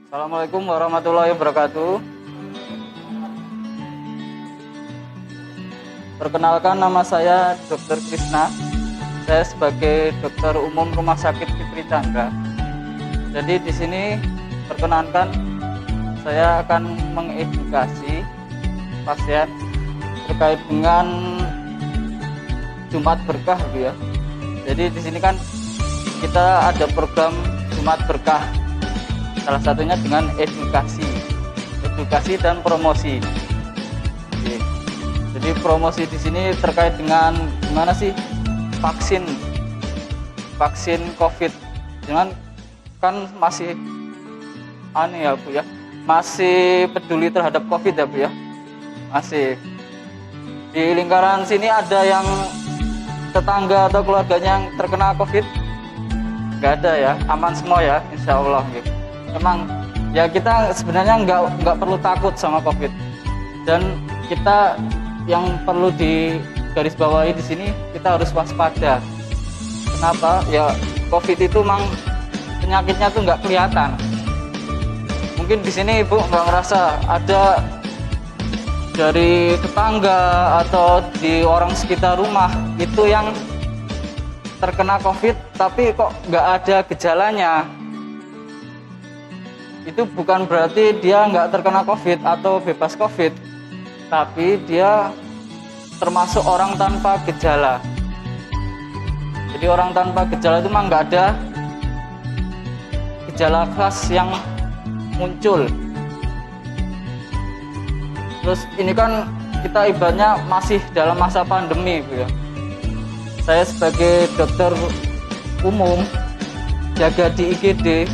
Assalamualaikum warahmatullahi wabarakatuh. Perkenalkan, nama saya Dr. Krisna. Saya sebagai dokter umum Rumah Sakit Fikri Chandra. Jadi di sini perkenankan saya akan mengedukasi pasien terkait dengan Jumat Berkah, Bu ya. Jadi di sini kan kita ada program Jumat Berkah. Salah satunya dengan edukasi dan promosi. Oke. Jadi promosi di sini terkait dengan gimana sih vaksin COVID. Jangan kan masih aneh ya Bu ya, masih peduli terhadap COVID ya Bu ya, masih. Di lingkaran sini ada yang tetangga atau keluarganya yang terkena COVID? Nggak ada ya, aman semua ya, insya Allah gitu. Emang ya kita sebenarnya nggak perlu takut sama COVID, dan kita yang perlu digarisbawahi di sini, kita harus waspada. Kenapa? Ya COVID itu memang penyakitnya tuh nggak kelihatan. Mungkin di sini Ibu nggak ngerasa ada dari tetangga atau di orang sekitar rumah itu yang terkena COVID tapi kok nggak ada gejalanya. Itu bukan berarti dia nggak terkena COVID atau bebas COVID, tapi dia termasuk orang tanpa gejala. Jadi orang tanpa gejala itu memang nggak ada gejala khas yang muncul. Terus ini kan kita ibaratnya masih dalam masa pandemi, Bu ya. Saya sebagai dokter umum jaga di IGD,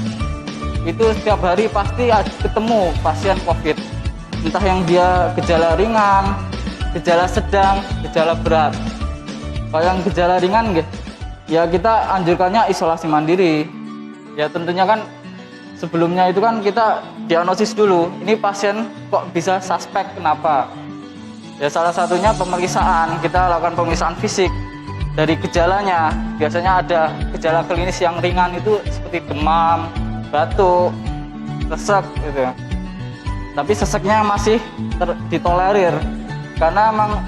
itu setiap hari pasti ketemu pasien COVID, entah yang dia gejala ringan, gejala sedang, gejala berat. Kalau yang gejala ringan ya kita anjurkannya isolasi mandiri. Ya tentunya kan sebelumnya itu kan kita diagnosis dulu, ini pasien kok bisa suspek kenapa. Ya salah satunya pemeriksaan, kita lakukan pemeriksaan fisik. Dari gejalanya biasanya ada gejala klinis yang ringan itu seperti demam, batuk, sesek gitu. Tapi seseknya masih ditolerir, karena memang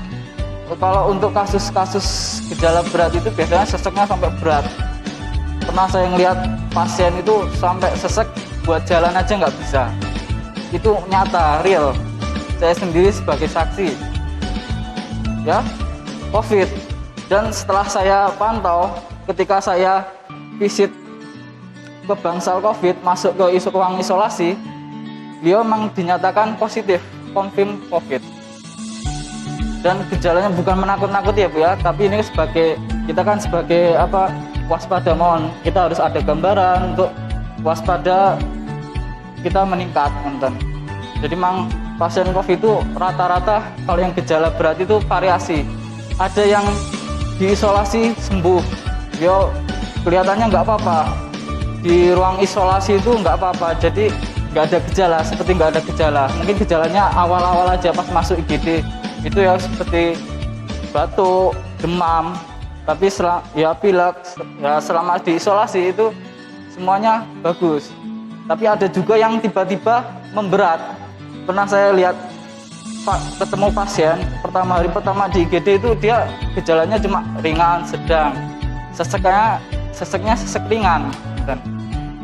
kalau untuk kasus-kasus gejala berat itu biasanya seseknya sampai berat. Pernah saya ngelihat pasien itu sampai sesek buat jalan aja nggak bisa. Itu nyata, real. Saya sendiri sebagai saksi. Ya, COVID. Dan setelah saya pantau, ketika saya visit ke bangsal COVID, masuk ke ruang isolasi, beliau memang dinyatakan positif, confirm COVID. Dan gejalanya bukan menakut-nakuti ya Bu ya, tapi ini kita kan sebagai waspada, mohon kita harus ada gambaran untuk waspada kita meningkat, nonton. Jadi memang pasien COVID itu rata-rata kalau yang gejala berat itu variasi. Ada yang diisolasi sembuh, dia kelihatannya nggak apa-apa. Di ruang isolasi itu nggak apa-apa, jadi nggak ada gejala, seperti nggak ada gejala. Mungkin gejalanya awal-awal aja pas masuk IGD, itu ya seperti batuk, demam, tapi pilek, ya selama diisolasi itu semuanya bagus. Tapi ada juga yang tiba-tiba memberat. Pernah saya lihat ketemu pasien hari pertama di IGD itu dia gejalanya cuma ringan, sedang, seseknya sesek ringan.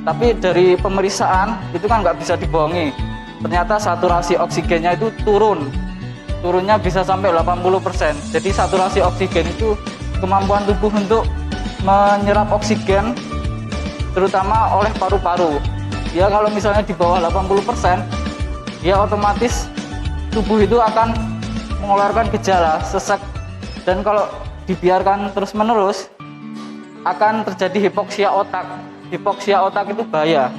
Tapi dari pemeriksaan itu kan nggak bisa dibohongi, ternyata saturasi oksigennya itu turunnya bisa sampai 80%. Jadi saturasi oksigen itu kemampuan tubuh untuk menyerap oksigen terutama oleh paru-paru. Ya kalau misalnya di bawah 80%, dia otomatis tubuh itu akan mengeluarkan gejala sesek, dan kalau dibiarkan terus-menerus akan terjadi hipoksia otak. Hipoksia otak itu bahaya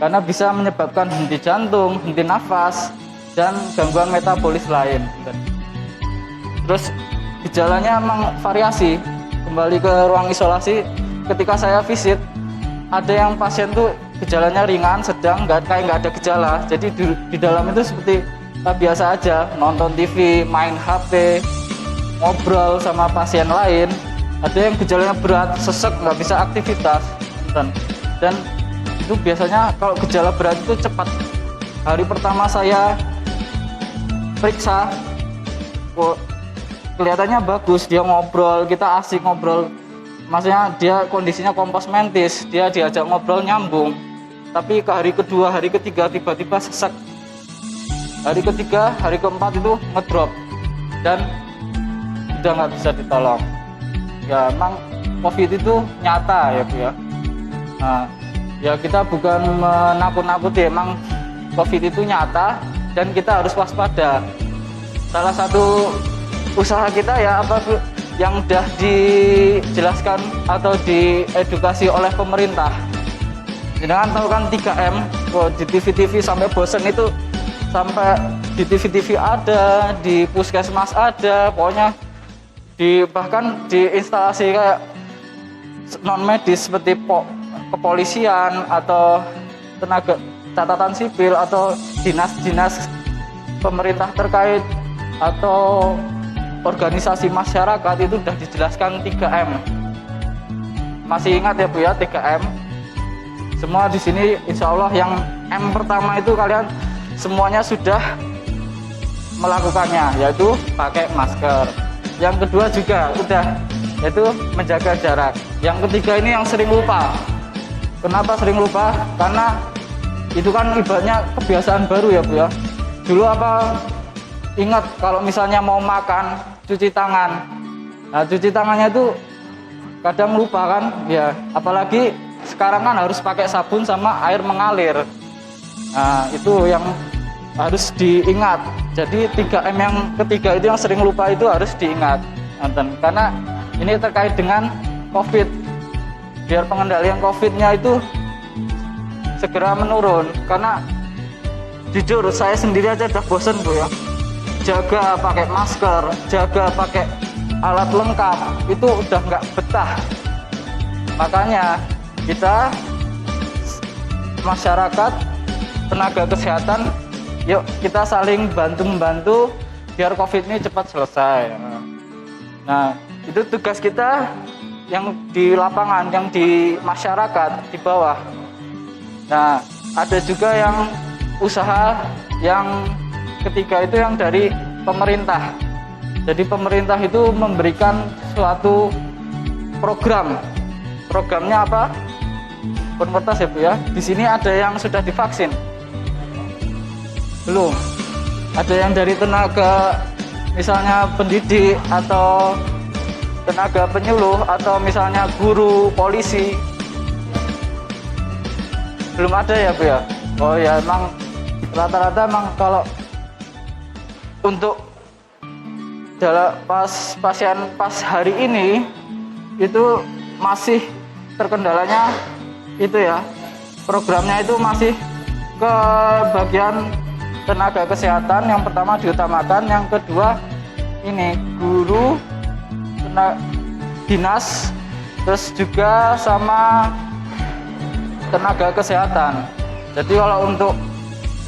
karena bisa menyebabkan henti jantung, henti nafas, dan gangguan metabolis lain. Terus gejalanya memang variasi. Kembali ke ruang isolasi, ketika saya visit, ada yang pasien tuh gejalanya ringan, sedang, kayak nggak ada gejala. Jadi di dalam itu seperti biasa aja, nonton TV, main HP, ngobrol sama pasien lain. Ada yang gejalanya berat, sesek, nggak bisa aktivitas. Dan itu biasanya kalau gejala berat itu cepat. Hari pertama saya periksa, kelihatannya bagus, dia ngobrol, kita asik ngobrol, maksudnya dia kondisinya kompos mentis, dia diajak ngobrol nyambung. Tapi ke hari kedua, hari ketiga tiba-tiba sesek. Hari ketiga, hari keempat itu ngedrop dan udah nggak bisa ditolong. Ya emang COVID itu nyata ya Bu ya. Nah, ya kita bukan menakut-nakuti, emang COVID itu nyata dan kita harus waspada. Salah satu usaha kita ya apa Bu, yang udah dijelaskan atau diedukasi oleh pemerintah. Jangan tahu kan 3M, di TV-TV sampai bosen itu, sampai di TV-TV ada, di puskesmas ada, pokoknya bahkan di instalasi kayak non medis seperti kepolisian atau tenaga catatan sipil atau dinas-dinas pemerintah terkait atau organisasi masyarakat itu sudah dijelaskan 3M. Masih ingat ya Bu ya 3M? Semua di sini insya Allah yang M pertama itu kalian semuanya sudah melakukannya, yaitu pakai masker. Yang kedua juga udah, yaitu menjaga jarak. Yang ketiga ini yang sering lupa. Kenapa sering lupa? Karena itu kan ibaratnya kebiasaan baru ya Bu ya. Dulu apa, ingat kalau misalnya mau makan cuci tangan. Nah cuci tangannya itu kadang lupa kan ya, apalagi sekarang kan harus pakai sabun sama air mengalir. Nah itu yang harus diingat. Jadi 3M yang ketiga itu yang sering lupa itu harus diingat. Karena ini terkait dengan COVID. Biar pengendalian COVID-nya itu segera menurun. Karena jujur saya sendiri aja udah bosen Bu ya. Jaga pakai masker, jaga pakai alat lengkap, itu udah nggak betah. Makanya kita masyarakat, tenaga kesehatan, yuk kita saling bantu-membantu biar COVID ini cepat selesai. Nah itu tugas kita yang di lapangan, yang di masyarakat, di bawah. Nah ada juga yang usaha yang ketiga itu yang dari pemerintah. Jadi pemerintah itu memberikan suatu program. Programnya apa? Konvertas ya Bu ya. Di sini ada yang sudah divaksin. Belum. Ada yang dari tenaga misalnya pendidik atau tenaga penyuluh atau misalnya guru, polisi. Belum ada ya Bu ya. Oh ya emang rata-rata emang kalau untuk pas hari ini itu masih terkendalanya itu ya, programnya itu masih ke bagian tenaga kesehatan. Yang pertama diutamakan, yang kedua ini guru, dinas, terus juga sama tenaga kesehatan. Jadi kalau untuk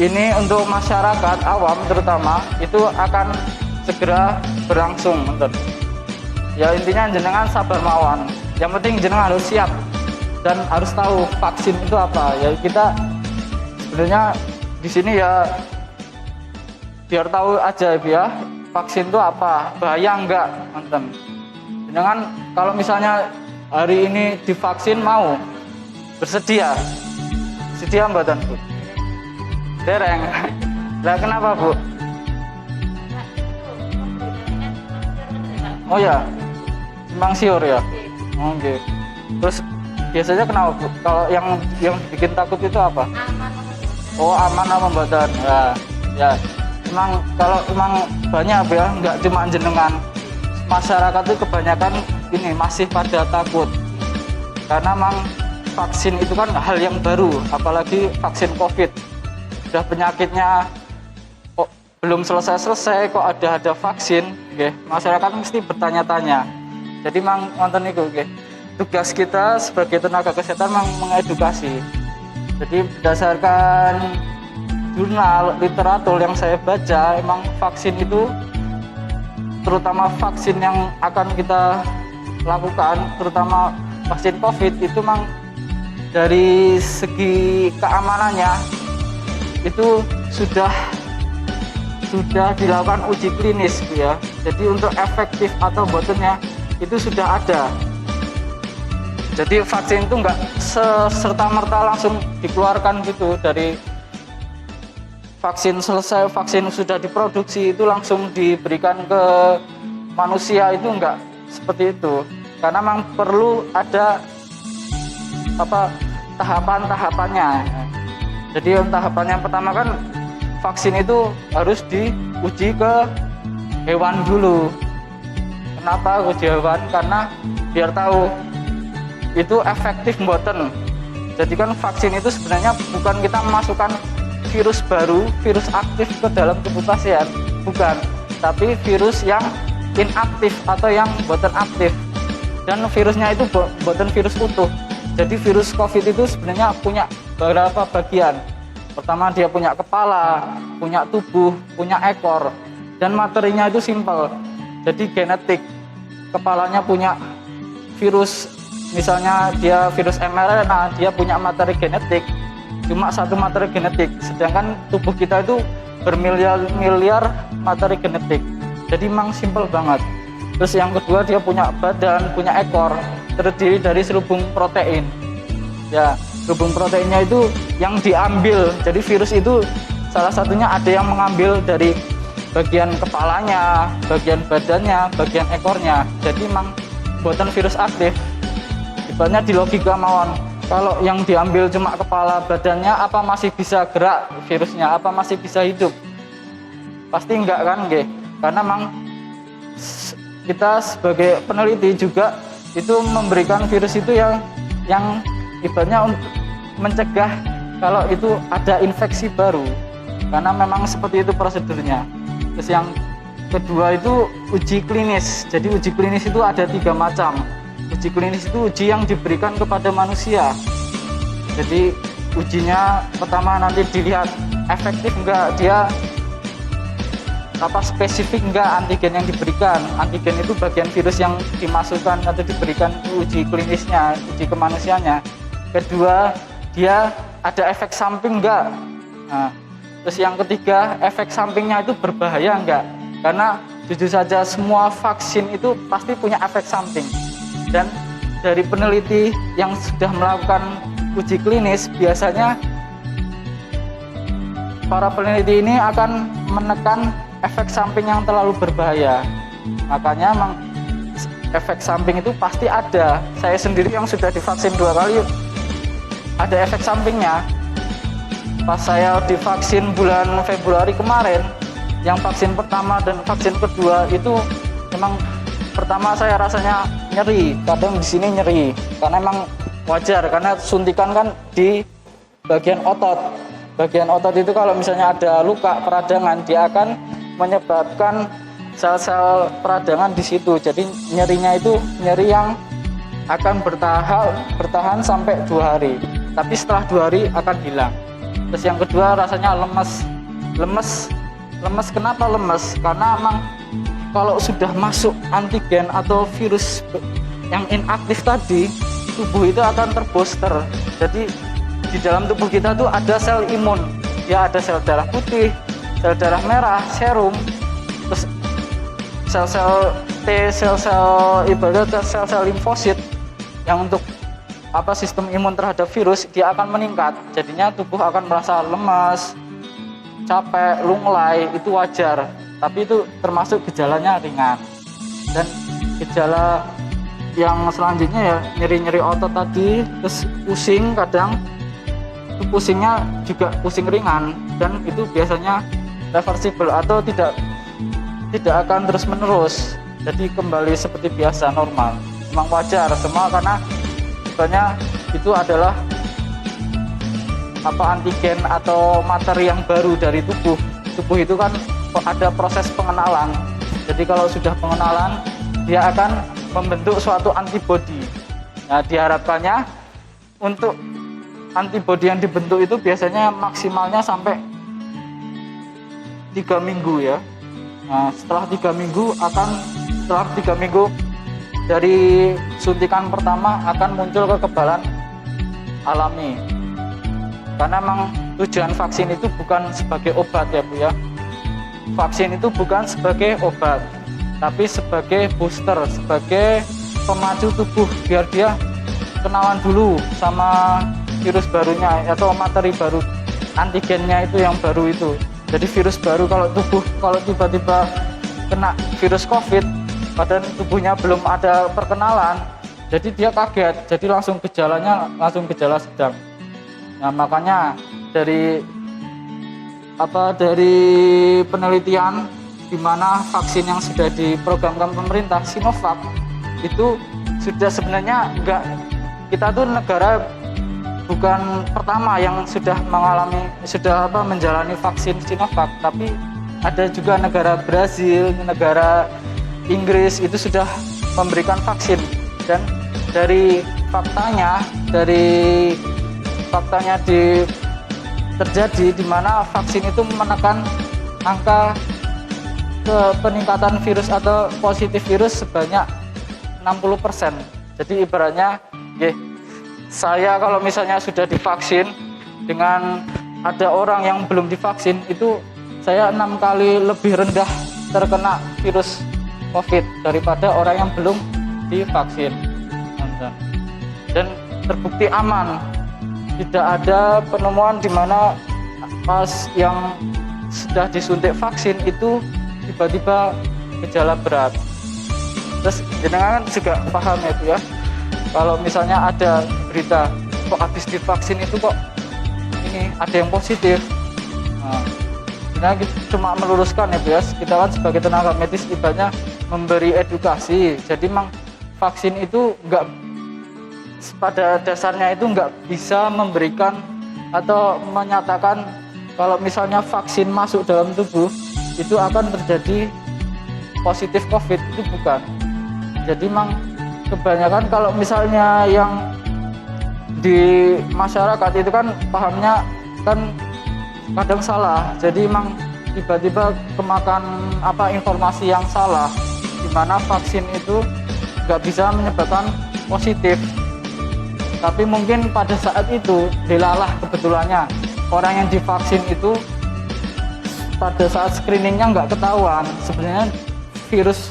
ini untuk masyarakat awam terutama itu akan segera berlangsung. Ya intinya jenengan sabar mawon. Yang penting jenengan harus siap dan harus tahu vaksin itu apa. Ya kita sebenarnya di sini ya biar tahu aja ya vaksin itu apa, bahaya enggak, Jenengan kalau misalnya hari ini divaksin mau bersedia, sedia mboten Bu? Dereng. Lah kenapa Bu? Oh ya, Simpang Siur ya. Oh, okay. Terus biasanya kenapa Bu? Kalau yang bikin takut itu apa? Oh aman apa mboten? Ya. Emang banyak ya, nggak cuma jenengan. Masyarakat itu kebanyakan ini masih pada takut. Karena memang vaksin itu kan hal yang baru, apalagi vaksin COVID. Udah penyakitnya kok belum selesai kok ada vaksin, okay. Masyarakat mesti bertanya-tanya. Jadi memang nonton itu, okay. Tugas kita sebagai tenaga kesehatan memang mengedukasi. Jadi berdasarkan jurnal literatur yang saya baca, emang vaksin itu terutama vaksin yang akan kita lakukan, terutama vaksin COVID itu memang dari segi keamanannya itu sudah dilakukan uji klinis ya. Jadi untuk efektif atau botennya itu sudah ada. Jadi vaksin itu enggak serta-merta langsung dikeluarkan gitu dari vaksin selesai, vaksin sudah diproduksi itu langsung diberikan ke manusia, itu enggak seperti itu. Karena memang perlu ada tahapan-tahapannya. Jadi tahapan yang pertama kan vaksin itu harus diuji ke hewan dulu. Kenapa uji hewan? Karena biar tahu itu efektif mboten. Jadi kan vaksin itu sebenarnya bukan kita memasukkan virus baru, virus aktif ke dalam tubuh pasien, bukan, tapi virus yang inaktif atau yang boten aktif, dan virusnya itu boten virus utuh. Jadi virus COVID itu sebenarnya punya beberapa bagian. Pertama dia punya kepala, punya tubuh, punya ekor, dan materinya itu simpel. Jadi genetik, kepalanya punya virus, misalnya dia virus mRNA, dia punya materi genetik, cuma satu materi genetik, sedangkan tubuh kita itu bermiliar-miliar materi genetik. Jadi memang simpel banget. Terus yang kedua dia punya badan, punya ekor, terdiri dari serubung protein. Ya, serubung proteinnya itu yang diambil. Jadi virus itu salah satunya ada yang mengambil dari bagian kepalanya, bagian badannya, bagian ekornya. Jadi memang buatan virus aktif. Ibaratnya di logika mawon, kalau yang diambil cuma kepala badannya, apa masih bisa gerak virusnya, apa masih bisa hidup? Pasti enggak kan, nggih? Karena memang kita sebagai peneliti juga itu memberikan virus itu yang ibaratnya untuk mencegah kalau itu ada infeksi baru, karena memang seperti itu prosedurnya. Terus yang kedua itu uji klinis. Jadi uji klinis itu ada 3 macam. Uji klinis itu uji yang diberikan kepada manusia. Jadi ujinya pertama nanti dilihat efektif enggak, dia spesifik enggak antigen yang diberikan. Antigen itu bagian virus yang dimasukkan atau diberikan uji klinisnya, uji kemanusiaannya. Kedua, dia ada efek samping enggak. Nah, terus yang ketiga, efek sampingnya itu berbahaya enggak? Karena jujur saja semua vaksin itu pasti punya efek samping. Dan dari peneliti yang sudah melakukan uji klinis, biasanya para peneliti ini akan menekan efek samping yang terlalu berbahaya. Makanya memang efek samping itu pasti ada. Saya sendiri yang sudah divaksin 2 kali ada efek sampingnya. Pas saya divaksin bulan Februari kemarin, yang vaksin pertama dan vaksin kedua itu memang pertama saya rasanya nyeri, kadang di sini nyeri, karena memang wajar, karena suntikan kan di bagian otot. Bagian otot itu kalau misalnya ada luka peradangan, dia akan menyebabkan sel-sel peradangan di situ. Jadi nyerinya itu nyeri yang akan bertahan sampai 2 hari. Tapi setelah 2 hari akan hilang. Terus yang kedua rasanya lemes. Kenapa lemes? Karena memang kalau sudah masuk antigen atau virus yang inaktif tadi, tubuh itu akan terbooster. Jadi di dalam tubuh kita tuh ada sel imun. Ya, ada sel darah putih, sel darah merah, serum, terus sel-sel T, sel-sel ibaratnya sel-sel limfosit yang untuk sistem imun terhadap virus, dia akan meningkat. Jadinya tubuh akan merasa lemas, capek, lunglai, itu wajar. Tapi itu termasuk gejalanya ringan. Dan gejala yang selanjutnya ya nyeri-nyeri otot tadi, terus pusing, kadang itu pusingnya juga pusing ringan, dan itu biasanya reversible atau tidak akan terus-menerus. Jadi kembali seperti biasa, normal. Memang wajar semua, karena sebenarnya itu adalah antigen atau materi yang baru dari tubuh. Tubuh itu kan ada proses pengenalan. Jadi kalau sudah pengenalan, dia akan membentuk suatu antibodi. Nah, diharapkannya untuk antibodi yang dibentuk itu biasanya maksimalnya sampai 3 minggu ya. Nah, setelah 3 minggu dari suntikan pertama akan muncul kekebalan alami. Karena memang tujuan vaksin itu bukan sebagai obat ya Bu ya. Vaksin itu bukan sebagai obat, tapi sebagai booster, sebagai pemacu tubuh biar dia kenalan dulu sama virus barunya atau materi baru, antigennya itu yang baru itu. Jadi virus baru kalau tiba-tiba kena virus COVID, padahal tubuhnya belum ada perkenalan, jadi dia kaget, jadi langsung gejala sedang. Nah makanya dari penelitian di mana vaksin yang sudah diprogramkan pemerintah Sinovac itu sudah sebenarnya kita tuh negara bukan pertama yang sudah menjalani vaksin Sinovac, tapi ada juga negara Brazil, negara Inggris itu sudah memberikan vaksin. Dan dari faktanya terjadi di mana vaksin itu menekan angka peningkatan virus atau positif virus sebanyak 60%. Jadi ibaratnya, saya kalau misalnya sudah divaksin dengan ada orang yang belum divaksin, itu saya 6 kali lebih rendah terkena virus COVID daripada orang yang belum divaksin. Dan terbukti aman. Tidak ada penemuan di mana pas yang sudah disuntik vaksin itu tiba-tiba gejala berat. Terus jenengan juga paham ya Bu ya, kalau misalnya ada berita kok habis divaksin itu kok ini ada yang positif. Nah, kita cuma meluruskan ya Bu ya, kita kan sebagai tenaga medis ibaratnya memberi edukasi. Jadi memang vaksin itu pada dasarnya itu nggak bisa memberikan atau menyatakan kalau misalnya vaksin masuk dalam tubuh itu akan terjadi positif COVID, itu bukan. Jadi memang kebanyakan kalau misalnya yang di masyarakat itu kan pahamnya kan kadang salah. Jadi memang tiba-tiba kemakan informasi yang salah di mana vaksin itu nggak bisa menyebabkan positif. Tapi mungkin pada saat itu dilalah kebetulannya orang yang divaksin itu pada saat screeningnya nggak ketahuan sebenarnya virus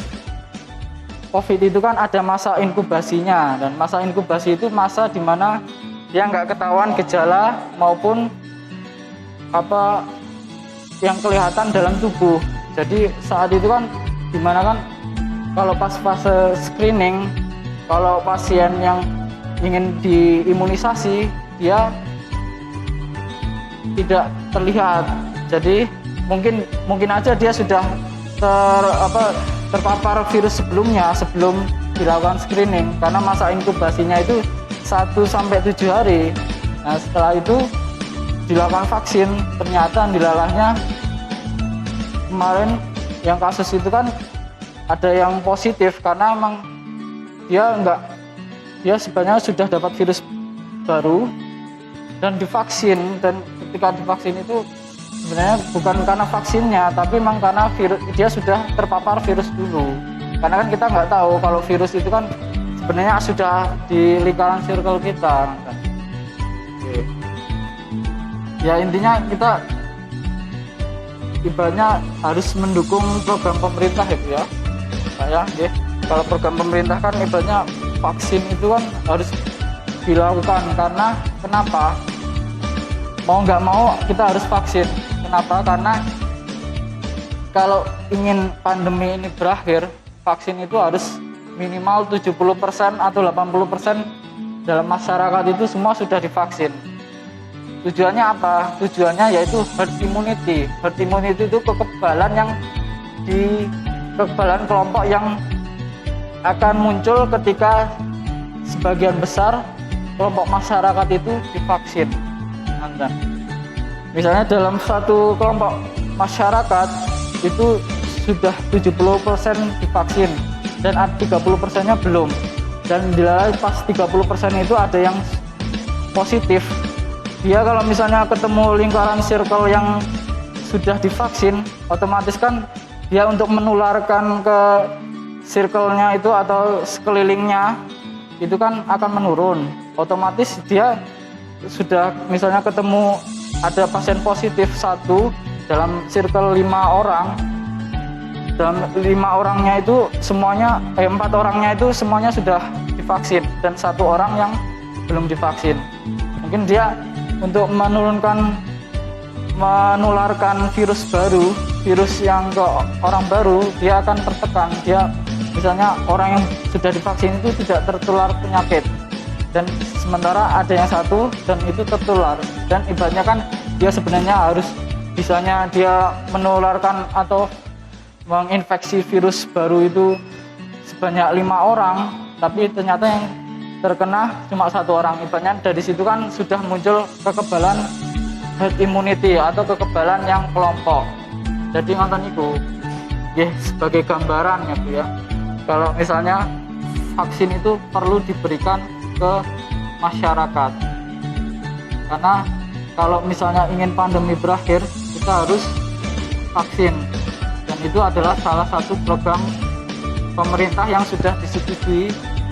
COVID itu kan ada masa inkubasinya, dan masa inkubasi itu masa dimana dia nggak ketahuan gejala maupun apa yang kelihatan dalam tubuh. Jadi saat itu kan dimana kan kalau pas fase screening, kalau pasien yang ingin diimunisasi dia tidak terlihat. Jadi mungkin aja dia sudah terpapar virus sebelumnya sebelum dilakukan screening, karena masa inkubasinya itu 1-7 hari. Nah setelah itu dilakukan vaksin, ternyata dilalahnya kemarin yang kasus itu kan ada yang positif karena emang dia sebenarnya sudah dapat virus baru dan divaksin, dan ketika divaksin itu sebenarnya bukan karena vaksinnya tapi memang karena dia sudah terpapar virus dulu. Karena kan kita nggak tahu kalau virus itu kan sebenarnya sudah di lingkaran circle kita kan. Ya intinya kita ibaratnya harus mendukung program pemerintah ya kalau program pemerintah kan ibaratnya vaksin itu kan harus dilakukan. Karena kenapa? Mau nggak mau kita harus vaksin. Kenapa? Karena kalau ingin pandemi ini berakhir, vaksin itu harus minimal 70% atau 80% dalam masyarakat itu semua sudah divaksin. Tujuannya apa? Tujuannya yaitu herd immunity. Herd immunity itu kekebalan kelompok yang akan muncul ketika sebagian besar kelompok masyarakat itu divaksin. Misalnya dalam satu kelompok masyarakat itu sudah 70% divaksin dan 30%-nya belum. Dan dilalui pas 30% itu ada yang positif. Dia kalau misalnya ketemu lingkaran circle yang sudah divaksin, otomatis kan dia untuk menularkan ke circle-nya itu atau sekelilingnya itu kan akan menurun. Otomatis dia sudah misalnya ketemu ada pasien positif satu dalam circle 5 orang, dalam 5 orangnya itu semuanya 4 orangnya itu semuanya sudah divaksin dan 1 orang yang belum divaksin. Mungkin dia untuk menularkan virus baru, virus yang ke orang baru, dia akan tertekan. Dia misalnya orang yang sudah divaksin itu tidak tertular penyakit, dan sementara ada yang satu dan itu tertular, dan ibaratnya kan dia sebenarnya harus bisanya dia menularkan atau menginfeksi virus baru itu sebanyak 5 orang, tapi ternyata yang terkena cuma 1 orang. Ibaratnya dari situ kan sudah muncul kekebalan herd immunity atau kekebalan yang kelompok. Jadi ngonton itu sebagai gambaran ya Bu ya, kalau misalnya vaksin itu perlu diberikan ke masyarakat, karena kalau misalnya ingin pandemi berakhir kita harus vaksin, dan itu adalah salah satu program pemerintah yang sudah disetujui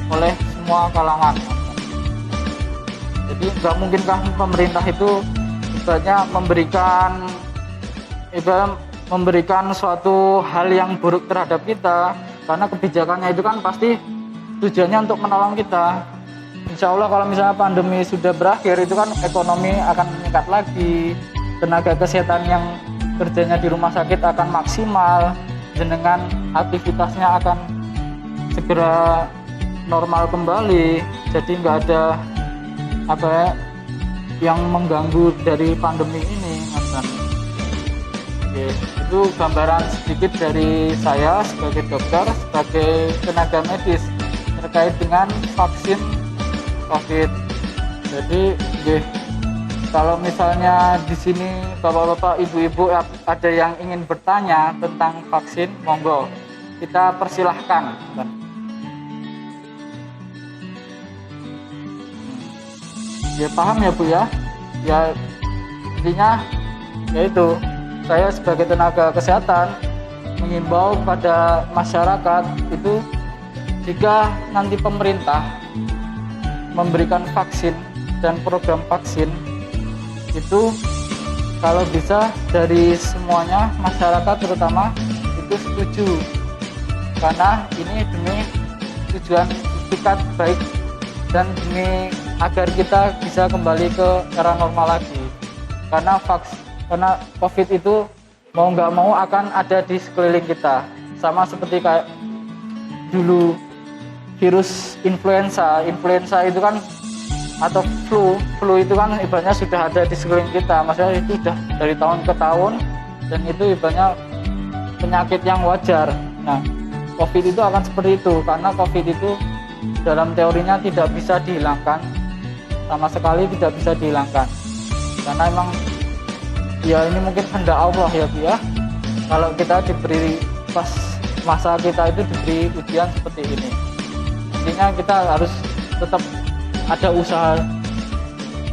oleh semua kalangan. Jadi nggak mungkinkah pemerintah itu ibaratnya memberikan suatu hal yang buruk terhadap kita, karena kebijakannya itu kan pasti tujuannya untuk menolong kita. Insya Allah kalau misalnya pandemi sudah berakhir itu kan ekonomi akan meningkat lagi, tenaga kesehatan yang kerjanya di rumah sakit akan maksimal, dengan aktivitasnya akan segera normal kembali. Jadi nggak ada yang mengganggu dari pandemi ini. Oke, itu gambaran sedikit dari saya sebagai dokter, sebagai tenaga medis terkait dengan vaksin COVID. Jadi kalau misalnya di sini bapak-bapak, ibu-ibu ada yang ingin bertanya tentang vaksin, monggo kita persilahkan. Ya paham ya Bu ya? Ya intinya yaitu saya sebagai tenaga kesehatan mengimbau pada masyarakat itu, jika nanti pemerintah memberikan vaksin dan program vaksin itu, kalau bisa dari semuanya masyarakat terutama itu setuju, karena ini demi tujuan etikat baik dan demi agar kita bisa kembali ke era normal lagi. Karena COVID itu mau nggak mau akan ada di sekeliling kita, sama seperti kayak dulu virus influenza itu kan, atau flu itu kan ibaratnya sudah ada di sekeliling kita, maksudnya itu sudah dari tahun ke tahun, dan itu ibaratnya penyakit yang wajar. Nah, COVID itu akan seperti itu, karena COVID itu dalam teorinya tidak bisa dihilangkan, sama sekali tidak bisa dihilangkan, karena emang ya ini mungkin kehendak Allah ya Bu ya, kalau kita diberi pas masa kita itu diberi ujian seperti ini. Intinya kita harus tetap ada usaha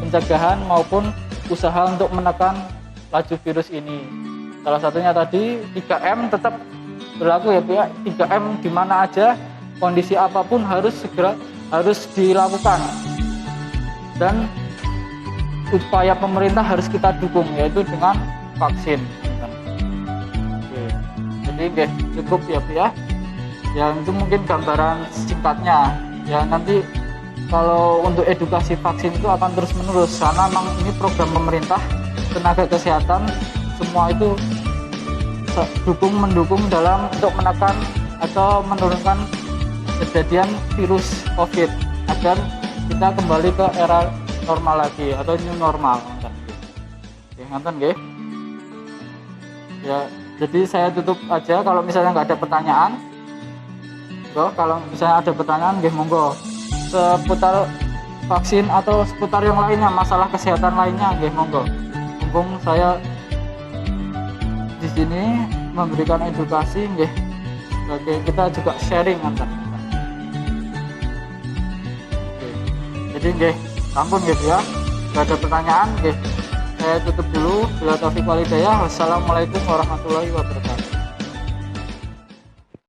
pencegahan maupun usaha untuk menekan laju virus ini. Salah satunya tadi 3M tetap berlaku ya Bu ya. 3M di mana aja, kondisi apapun harus dilakukan, dan upaya pemerintah harus kita dukung, yaitu dengan vaksin. Oke. Jadi cukup ya Bu ya. Ya itu mungkin gambaran singkatnya. Ya nanti kalau untuk edukasi vaksin itu akan terus menerus, karena memang ini program pemerintah, tenaga kesehatan semua itu mendukung dalam untuk menekan atau menurunkan kejadian virus COVID, agar kita kembali ke era normal lagi atau new normal. Nonton nggih. Ya, jadi saya tutup aja. Kalau misalnya nggak ada pertanyaan, kalau misalnya ada pertanyaan monggo seputar vaksin atau seputar yang lainnya, masalah kesehatan lainnya monggo. Mumpung saya di sini memberikan edukasi sebagai kita juga sharing antar. Jadi ampun ya, nggak ada pertanyaan saya tutup dulu. Bila taufiq wal hidayah. Wassalamualaikum warahmatullahi wabarakatuh.